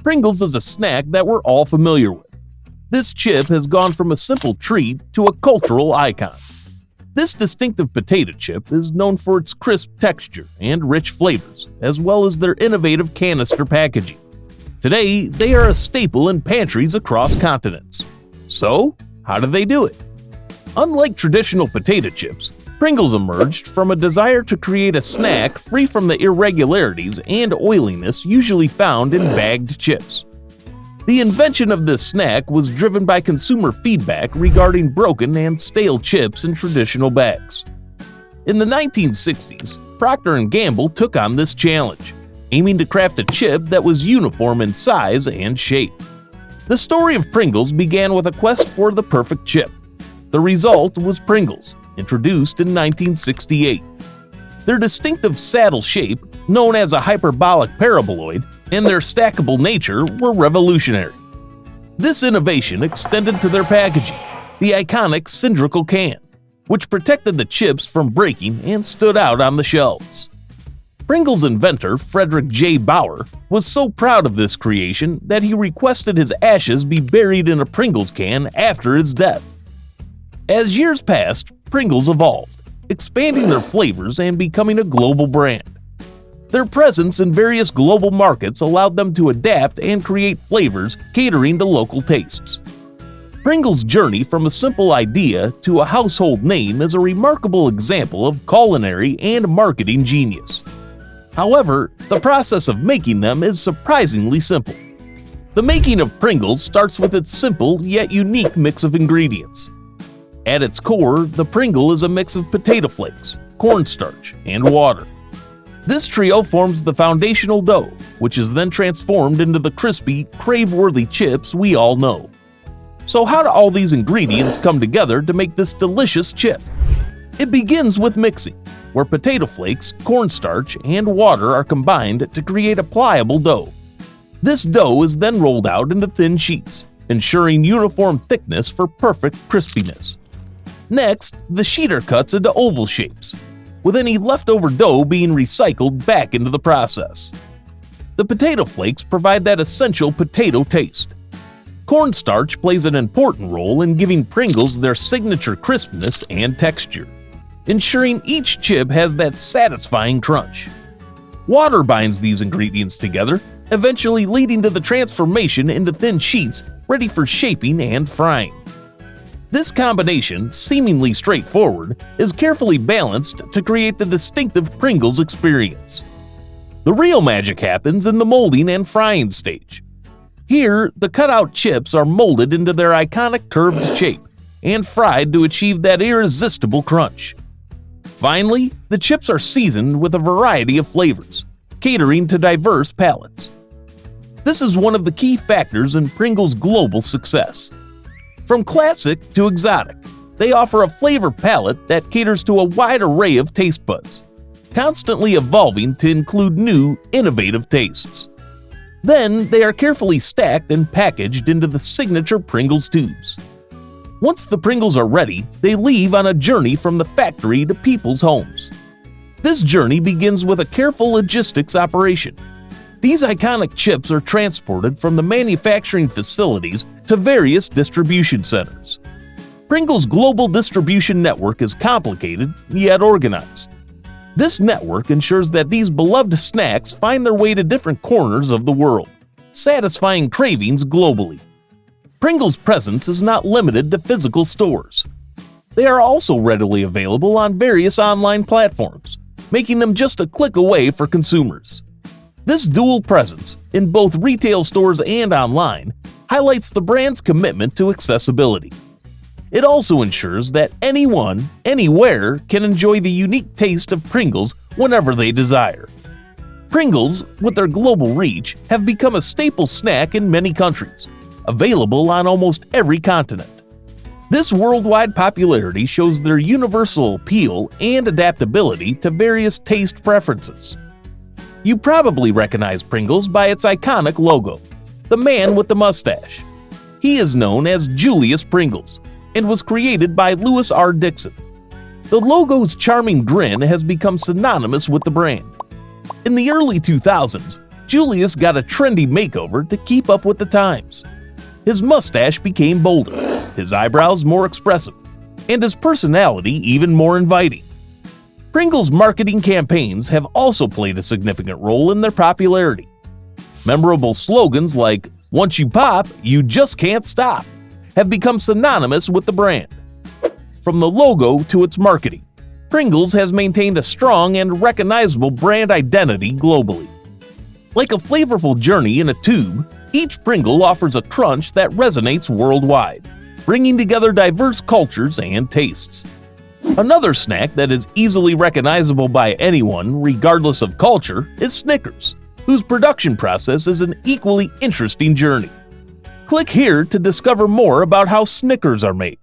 Pringles is a snack that we're all familiar with. This chip has gone from a simple treat to a cultural icon. This distinctive potato chip is known for its crisp texture and rich flavors, as well as their innovative canister packaging. Today, they are a staple in pantries across continents. So, how do they do it? Unlike traditional potato chips, Pringles emerged from a desire to create a snack free from the irregularities and oiliness usually found in bagged chips. The invention of this snack was driven by consumer feedback regarding broken and stale chips in traditional bags. In the 1960s, Procter Gamble took on this challenge, aiming to craft a chip that was uniform in size and shape. The story of Pringles began with a quest for the perfect chip. The result was Pringles, introduced in 1968. Their distinctive saddle shape, known as a hyperbolic paraboloid, and their stackable nature were revolutionary. This innovation extended to their packaging, the iconic cylindrical can, which protected the chips from breaking and stood out on the shelves. Pringles inventor Fredric J. Baur was so proud of this creation that he requested his ashes be buried in a Pringles can after his death. As years passed, Pringles evolved, expanding their flavors and becoming a global brand. Their presence in various global markets allowed them to adapt and create flavors catering to local tastes. Pringles' journey from a simple idea to a household name is a remarkable example of culinary and marketing genius. However, the process of making them is surprisingly simple. The making of Pringles starts with its simple yet unique mix of ingredients. At its core, the Pringle is a mix of potato flakes, cornstarch, and water. This trio forms the foundational dough, which is then transformed into the crispy, crave-worthy chips we all know. So how do all these ingredients come together to make this delicious chip? It begins with mixing, where potato flakes, cornstarch, and water are combined to create a pliable dough. This dough is then rolled out into thin sheets, ensuring uniform thickness for perfect crispiness. Next, the sheet are cut into oval shapes, with any leftover dough being recycled back into the process. The potato flakes provide that essential potato taste. Cornstarch plays an important role in giving Pringles their signature crispness and texture, ensuring each chip has that satisfying crunch. Water binds these ingredients together, eventually leading to the transformation into thin sheets ready for shaping and frying. This combination, seemingly straightforward, is carefully balanced to create the distinctive Pringles experience. The real magic happens in the molding and frying stage. Here, the cutout chips are molded into their iconic curved shape and fried to achieve that irresistible crunch. Finally, the chips are seasoned with a variety of flavors, catering to diverse palates. This is one of the key factors in Pringles' global success. From classic to exotic, they offer a flavor palette that caters to a wide array of taste buds, constantly evolving to include new, innovative tastes. Then, they are carefully stacked and packaged into the signature Pringles tubes. Once the Pringles are ready, they leave on a journey from the factory to people's homes. This journey begins with a careful logistics operation. These iconic chips are transported from the manufacturing facilities to various distribution centers. Pringles' global distribution network is complicated yet organized. This network ensures that these beloved snacks find their way to different corners of the world, satisfying cravings globally. Pringles' presence is not limited to physical stores. They are also readily available on various online platforms, making them just a click away for consumers. This dual presence, in both retail stores and online, highlights the brand's commitment to accessibility. It also ensures that anyone, anywhere, can enjoy the unique taste of Pringles whenever they desire. Pringles, with their global reach, have become a staple snack in many countries, available on almost every continent. This worldwide popularity shows their universal appeal and adaptability to various taste preferences. You probably recognize Pringles by its iconic logo, the man with the mustache. He is known as Julius Pringles and was created by Louis R. Dixon. The logo's charming grin has become synonymous with the brand. In the early 2000s, Julius got a trendy makeover to keep up with the times. His mustache became bolder, his eyebrows more expressive, and his personality even more inviting. Pringles' marketing campaigns have also played a significant role in their popularity. Memorable slogans like, "Once you pop, you just can't stop," have become synonymous with the brand. From the logo to its marketing, Pringles has maintained a strong and recognizable brand identity globally. Like a flavorful journey in a tube, each Pringle offers a crunch that resonates worldwide, bringing together diverse cultures and tastes. Another snack that is easily recognizable by anyone, regardless of culture, is Snickers, whose production process is an equally interesting journey. Click here to discover more about how Snickers are made.